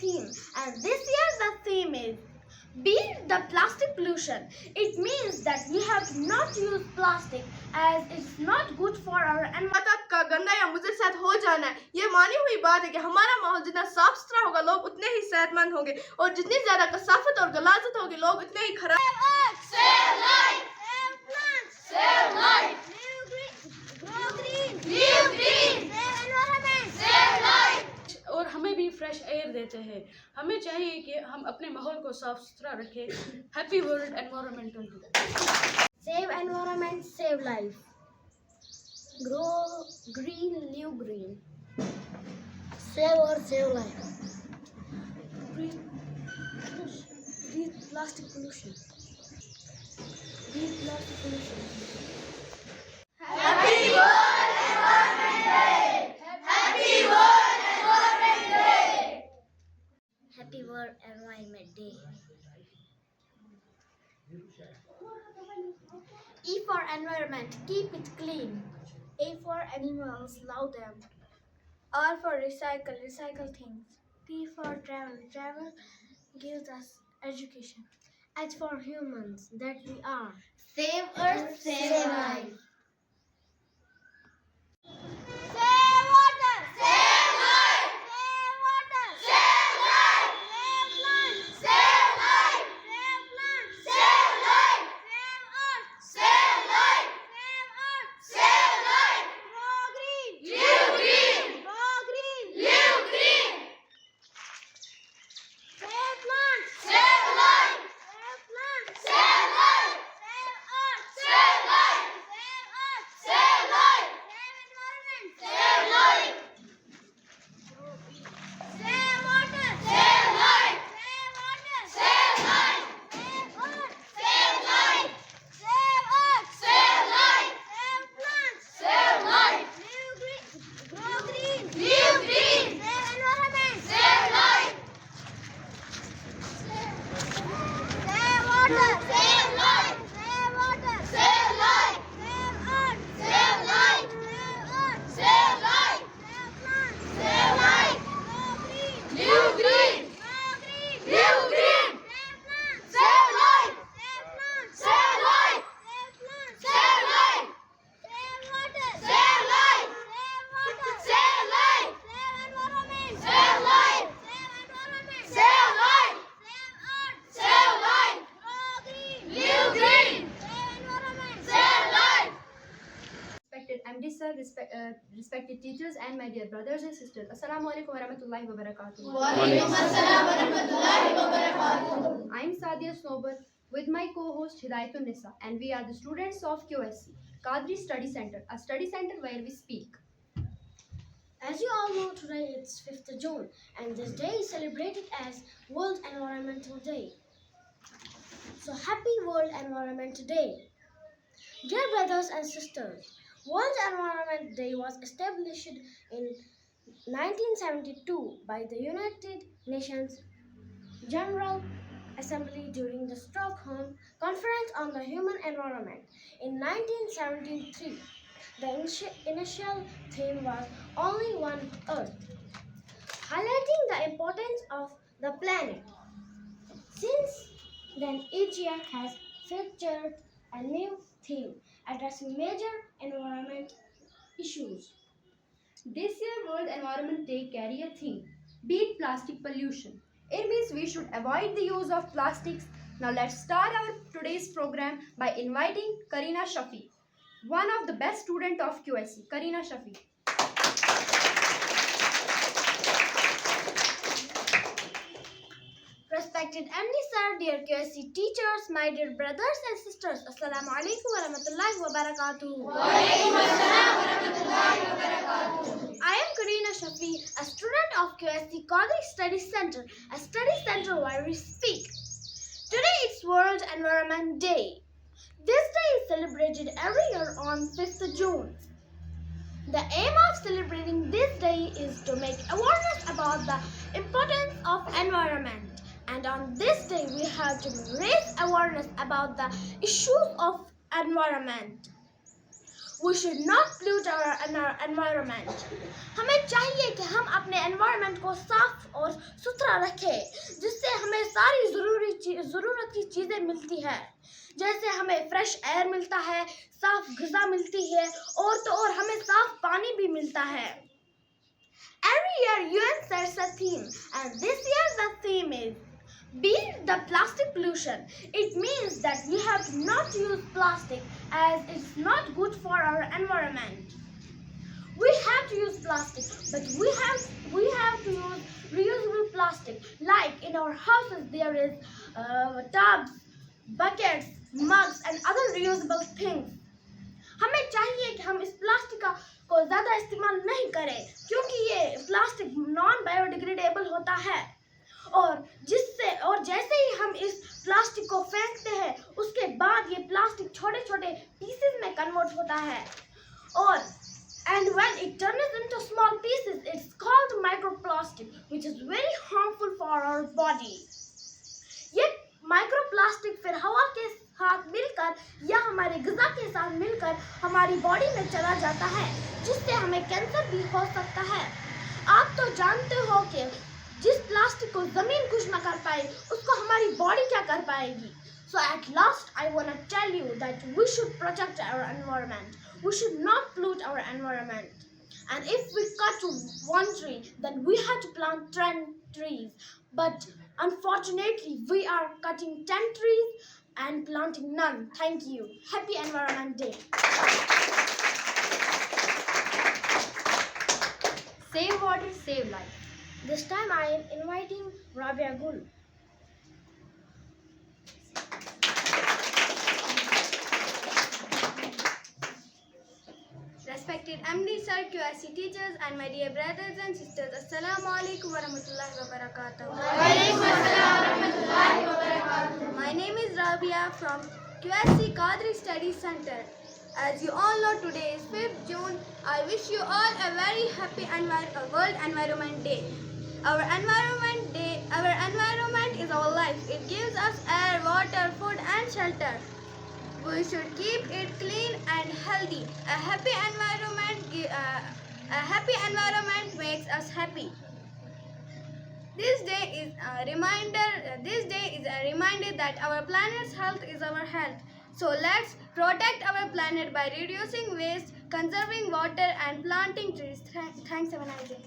theme, and this year the theme is Beat the Plastic Pollution. It means that we have to not use plastic as it's not good for our environment का गंदा या मुज़र साथ हो जाना है। ये मानी हुई बात है कि हमारा माहौल जितना साफ सुथरा होगा लोग उतने ही सेहतमंद होंगे और जितनी ज्यादा कसाफत और गलाजत होगी लोग उतने ही खराब। Save life, save plants, save life, grow green, live green, save environment, save life. اور ہمیں بھی فریش ایئر دیتے ہیں. ہمیں چاہیے کہ ہم اپنے ماحول کو صاف ستھرا رکھیں. Happy world environmental day. Save environment, save life. Grow green, live green. Save Earth, save life. Breathe plastic pollution. Breathe plastic pollution. Happy World Environment Day! Happy World Environment Day! Happy World Environment Day. E for environment, keep it clean. A for animals, love them. R for recycle, recycle things. T for travel, travel gives us education. H for humans, that we are. Save Earth, save life. Save water, save life. Save water, save life. Save plants, save life. Save plants, save life. Save Earth, save life. Save Earth, save life. Grow green, live green. Grow green, live green. Save plants, save life. Save plants, save life. Save Earth, save life. Save Earth, save life. Save environment, save life. Save water, save life. Save water, save life. Save Earth, save life. Save Earth, save life. Save plants, save life. Live green, grow green, live green. Save environment, save life. Save water, save life. Save water, save life. Save Earth, save life. Save Earth, save life. Save plants, save life. Grow green, live green. Grow green, live green. Save plants, save life. Save plants, save life. Save plants, save life. Save water, save life. Save water, save life. Save environment, save life. Save environment, save life. Save Earth, save life. Grow green, live green. Save environment, save life. Respected MD sir, respected teachers and my dear brothers and sisters. Assalamu alaikum wa rahmatullahi wa barakatuh. I am Sadia Snobar with my co-host Hidayatun Nisa and we are the students of QSC, Qadri Study Center, a study center where we speak. As you all know, today it's 5th June and this day is celebrated as World Environmental Day. So happy World Environment Day. Dear brothers and sisters, World Environment Day was established in 1972 by the United Nations General Assembly during the Stockholm Conference on the Human Environment. In 1973, the initial theme was Only One Earth, highlighting the importance of the planet. Since then, each year has featured a new theme addressing major environment issues. This year World Environment Day carry a theme, Beat Plastic Pollution. It means we should avoid the use of plastics. Now let's start our today's program by inviting Karina Shafi, one of the best student of QSC. Karina Shafi. Respected MD sir, dear QSC teachers, my dear brothers and sisters, Assalamu alaikum wa rahmatullahi wa barakatuh. I am Karina Shafi, a student of QSC Qadri Study Center, a study center where we speak. Today it's World Environment Day. This day is celebrated every year on 5th June. The aim of celebrating this day is to make awareness about the importance of environment. And on this day, we have to raise awareness about the issues of environment. We should not pollute our environment. ہمیں چاہیے کہ ہم اپنے environment کو صاف اور ستھرا رکھیں جس سے ہمیں ساری ضرورت کی چیزیں ملتی ہے، جیسے ہمیں فریش ایئر ملتا ہے، صاف غذا ملتی ہے، اور تو اور ہمیں صاف پانی بھی ملتا ہے. Every year UN sets a theme, and this year the theme is Beat the Plastic Pollution. It means that we have to not use plastic as it's not good for our environment. We have to use plastic, but we have to use reusable plastic. Like in our houses there is tubs, buckets, mugs and other reusable things. ہمیں چاہیے کہ ہم اس plastic کو زیادہ استعمال نہیں کریں کیونکہ یہ پلاسٹک نان بایو ڈیگریڈیبل ہوتا ہے، اور جیسے ہی ہم اس پلاسٹک کو پھینکتے ہیں اس کے بعد یہ پلاسٹک چھوٹے چھوٹے پیسز میں کنورٹ ہوتا ہے، اور and when it turns into small pieces it's called microplastic, which is very harmful for our body. یہ مائکرو پلاسٹک پھر ہوا کے ساتھ مل کر یا ہمارے غذا کے ساتھ مل کر ہماری باڈی میں چلا جاتا ہے جس سے ہمیں کینسر بھی ہو سکتا ہے. آپ تو جانتے ہو کہ جس پلاسٹک کو زمین کچھ نہ کر پائے اس کو ہماری باڈی کیا کر پائے گی. So at last I want to tell you that we should protect our environment. We should not pollute our environment. And if we cut one tree, then we have to plant 10 trees. But unfortunately, we are cutting 10 trees and planting none. Thank you. Happy Environment Day. Save water, save life. This time I am inviting Rabia Gul. Respected MD sir, QSC teachers and my dear brothers and sisters, Assalamu alaikum wa rahmatullahi wa barakatuh. Wa alaikum assalam wa rahmatullahi wa barakatuh. My name is Rabia from QSC Qadri Study Center. As you all know, today is 5th June. I wish you all a very happy World Environment Day. Our environment is our life. It gives us air, water, food and shelter. We should keep it clean and healthy. A happy environment makes us happy. This day is a reminder that our planet's health is our health. So let's protect our planet by reducing waste, conserving water and planting trees. Thanks, have a nice day.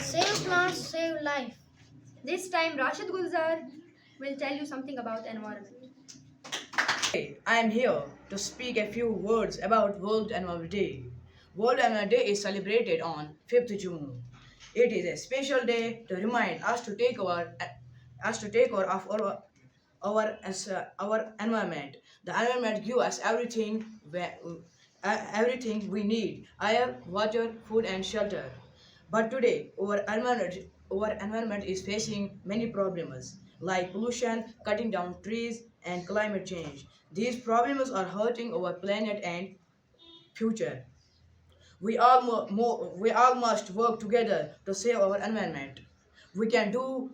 Save plants, save life. This time Rashid Gulzar will tell you something about environment. Hey, I am here to speak a few words about World Environment Day. World Environment Day is celebrated on 5th June. It is a special day to remind us to take care of our environment. The environment gives us everything we need: air, water, food, and shelter. But today, our environment is facing many problems, like pollution, cutting down trees, and climate change. These problems are hurting our planet and future. We all must work together to save our environment. We can do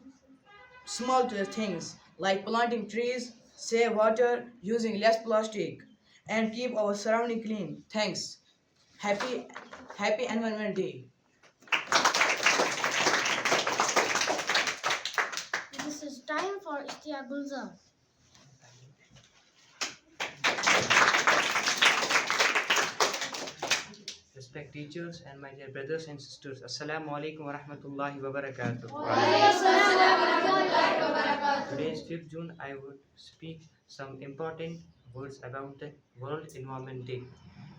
small things like planting trees, save water, using less plastic, and keep our surrounding clean. Thanks. Happy Environment Day. This is time for Ishtiaq Gulzar. Respect teachers and my dear brothers and sisters. Assalamu alaikum wa rahmatullahi wa barakatuh. Today is 5th June. I would speak some important words about the World Environment Day.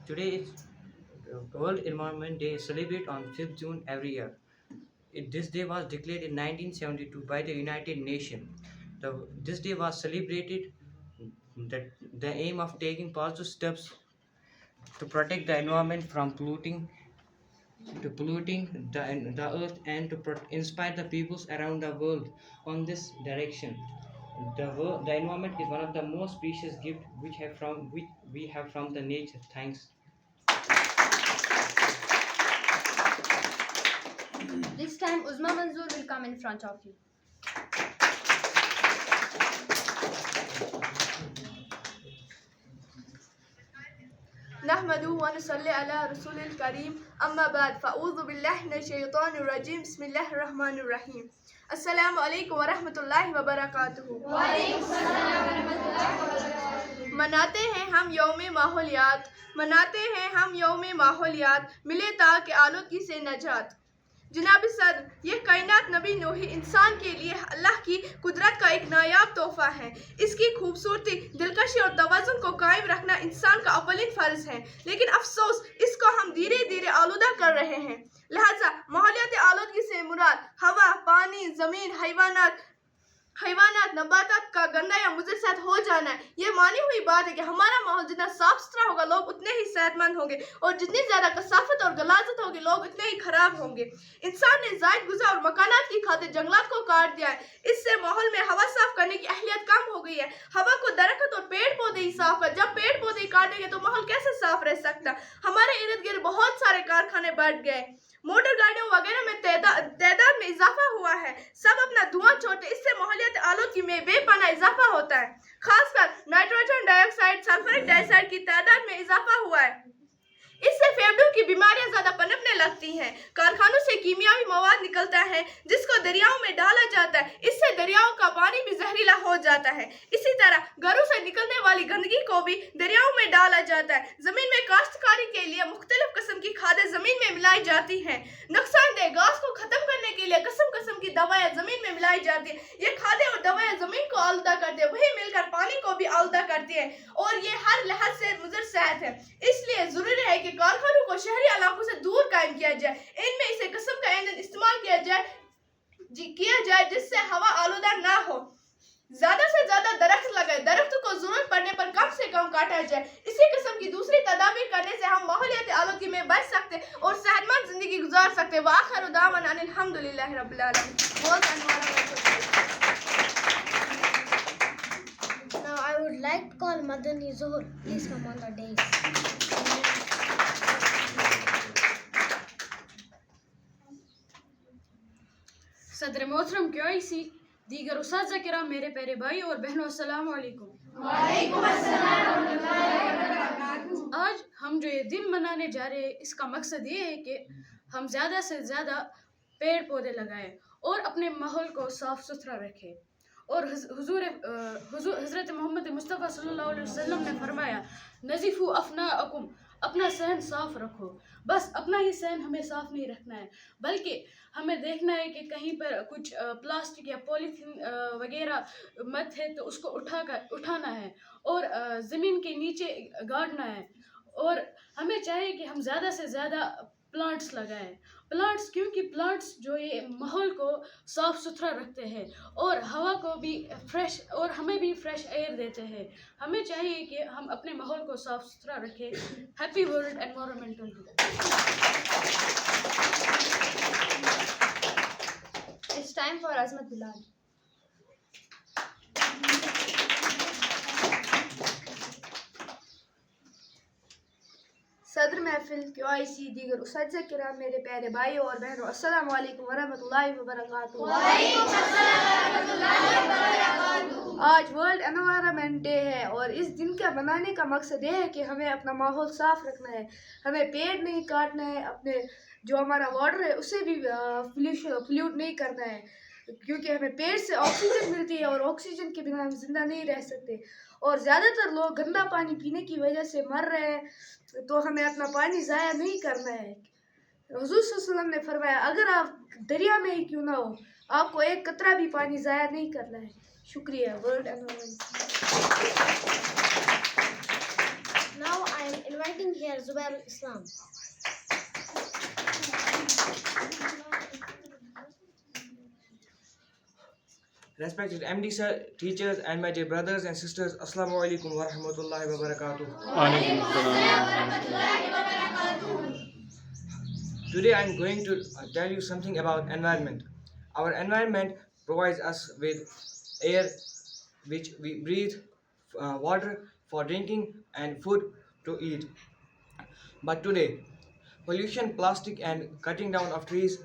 Today is World Environment Day is celebrated on 5th June every year. This day was declared in 1972 by the United Nations. This day was celebrated the aim of taking positive steps to protect the environment from polluting the earth and to inspire the peoples around the world on this direction. The environment is one of the most precious gifts which we have from the nature. Thanks. This time Uzma Manzoor will come in front of you. نحمده ونصلي على رسول الكريم أما بعد فأعوذ بالله من الشيطان الرجيم بسم الله الرحمن الرحيم السلام علیکم ورحمۃ اللہ وبرکاتہ. مناتے ہیں ہم یوم ماحولیات ملے تاکہ آلودگی سے نجات. جناب صدر، یہ کائنات نبی نوحی انسان کے لیے اللہ کی قدرت کا ایک نایاب تحفہ ہے. اس کی خوبصورتی، دلکشی اور توازن کو قائم رکھنا انسان کا اولین فرض ہے، لیکن افسوس اس کو ہم دھیرے دھیرے آلودہ کر رہے ہیں. لہٰذا ماحولیاتی آلودگی سے مراد ہوا، پانی، زمین، حیوانات، نباتات کا گندا یا مضر صحت ہو جانا ہے. یہ مانی ہوئی بات ہے کہ ہمارا ماحول جتنا صاف ستھرا ہوگا لوگ اتنے ہی صحت مند ہوں گے، اور جتنی زیادہ کثافت اور غلاظت ہوگی لوگ اتنے ہی خراب ہوں گے. انسان نے زائد غذا اور مکانات کی خاطر جنگلات کو کاٹ دیا ہے. اس سے ماحول میں ہوا صاف کرنے کی اہلیت کم ہو گئی ہے. ہوا کو درخت اور پیڑ پودے ہی صاف کر، جب پیڑ پودے ہی کاٹیں گے تو ماحول کیسے صاف رہ سکتا؟ ہمارے ارد گرد بہت سارے کارخانے بڑھ گئے، موٹر گاڑیوں وغیرہ میں تعداد میں اضافہ ہوا ہے. سب اپنا دھواں چھوڑتے، اس سے ماحولیاتی آلودگی میں بے پناہ اضافہ ہوتا ہے. خاص کر نائٹروجن ڈائی آکسائڈ، سلفرک ڈائی آکسائڈ کی تعداد میں اضافہ ہوا ہے. اس سے پھیپھڑوں کی بیماریاں زیادہ پنپنے لگتی ہیں. کارخانوں سے کیمیاوی مواد نکلتا ہے جس کو دریاؤں میں ڈالا جاتا ہے. اس سے دریاؤں کا پانی بھی زہریلا ہو جاتا ہے. اسی طرح گھروں سے نکلنے والی گندگی کو بھی دریاؤں میں ڈالا جاتا ہے. زمین میں کاشتکاری کے لیے مختلف قسم کی کھادیں زمین میں ملائی جاتی ہیں. نقصان دہ گھاس کو ختم کرنے کے لیے قسم کی دوائیں زمین میں ملائی جاتی ہیں. یہ کھادیں اور دوائیں زمین کو آلودہ کرتی ہیں، وہی مل کر پانی کو بھی آلودہ کرتی ہیں، اور یہ ہر لحاظ سے مضر صحت ہے. اس لیے ضروری ہے کہ کارخانوں کو شہری علاقوں سے دور قائم کیا جائے. ان میں اسے قسم کا ایندھن استعمال کیا جائے جس سے ہوا آلودہ نہ ہو. زیادہ سے زیادہ درخت لگائے، درخت کو ضرورت پڑنے پر کم سے کم کاٹا جائے. اسی قسم کی دوسری تدابیر کرنے سے ہم ماحولیاتی آلودگی میں بچ سکتے اور صحت مند زندگی گزار سکتے. وآخر دعوانا ان الحمدللہ رب العالمین. Now I would like to call Madani Zohar. Please come on the dais. صدر محترم QIC، دیگر اساتذہ کرام، میرے پیارے بھائی اور بہنوں، السلام علیکم. آج ہم جو یہ دن منانے جا رہے ہیں، اس کا مقصد یہ ہے کہ ہم زیادہ سے زیادہ پیڑ پودے لگائیں اور اپنے ماحول کو صاف ستھرا رکھیں. اور حضرت محمد مصطفیٰ صلی اللہ علیہ وسلم نے فرمایا، نظیفوا افناءکم، اپنا صحن صاف رکھو. بس اپنا ہی صحن ہمیں صاف نہیں رکھنا ہے، بلکہ ہمیں دیکھنا ہے کہ کہیں پر کچھ پلاسٹک یا پولیتھین وغیرہ مت ہے تو اس کو اٹھانا ہے اور زمین کے نیچے گاڑنا ہے. اور ہمیں چاہیے کہ ہم زیادہ سے زیادہ پلانٹس لگائیں. پلانٹس کیونکہ پلانٹس جو یہ ماحول کو صاف ستھرا رکھتے ہیں اور ہوا کو بھی فریش، اور ہمیں بھی فریش ایئر دیتے ہیں. ہمیں چاہیے کہ ہم اپنے ماحول کو صاف ستھرا رکھیں. Happy world environmental day. It's time for Azmat Bilal. صدر محفل QIC، دیگر اساتذہ کرام، میرے پیارے بھائی اور بہنوں، السلام علیکم ورحمۃ اللہ وبرکاتہ. آج ورلڈ انوائرمنٹ ڈے ہے، اور اس دن کا منانے کا مقصد یہ ہے کہ ہمیں اپنا ماحول صاف رکھنا ہے. ہمیں پیڑ نہیں کاٹنا ہے، اپنے جو ہمارا واٹر ہے اسے بھی پلیوٹ نہیں کرنا ہے، کیونکہ ہمیں پیڑ سے آکسیجن ملتی ہے اور آکسیجن کے بنا ہم زندہ نہیں رہ سکتے. اور زیادہ تر لوگ گندا پانی پینے کی وجہ سے مر رہے ہیں، تو ہمیں اپنا پانی ضائع نہیں کرنا ہے. حضور صلی اللہ علیہ وسلم نے فرمایا، اگر آپ دریا میں ہی کیوں نہ ہو، آپ کو ایک قطرہ بھی پانی ضائع نہیں کرنا ہے. شکریہ. World environment. Now I am inviting here Zubair Islam. Respected MD sir, teachers and my dear brothers and sisters, Assalamu alaikum wa rahmatullahi wa barakatuh. Today I am going to tell you something about environment. Our environment provides us with air which we breathe, water for drinking and food to eat. But today, pollution, plastic and cutting down of trees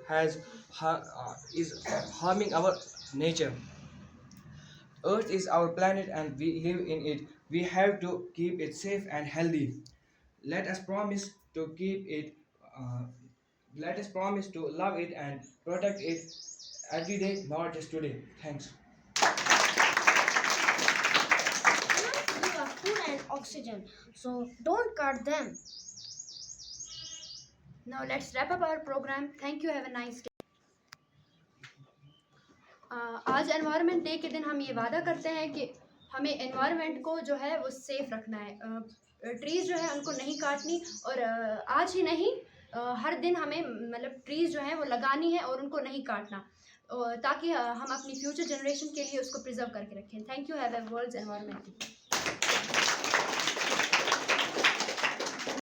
is harming our nature. Earth is our planet and we live in it. We have to keep it safe and healthy. Let us promise to keep it. Let us promise to love it and protect it every day, not just today. Thanks. Plants give us food and oxygen, so don't cut them. Now let's wrap up our program. Thank you. Have a nice day. آج environment day کے دن ہم یہ وعدہ کرتے ہیں کہ ہمیں environment کو جو ہے وہ سیف رکھنا ہے. ٹریز جو ہے ان کو نہیں کاٹنی، اور آج ہی نہیں ہر دن ہمیں مطلب ٹریز جو ہیں وہ لگانی ہے اور ان کو نہیں کاٹنا، تاکہ ہم اپنی فیوچر جنریشن کے لیے اس کو پرزرو کر کے رکھیں. Thank you. Have a world environment day.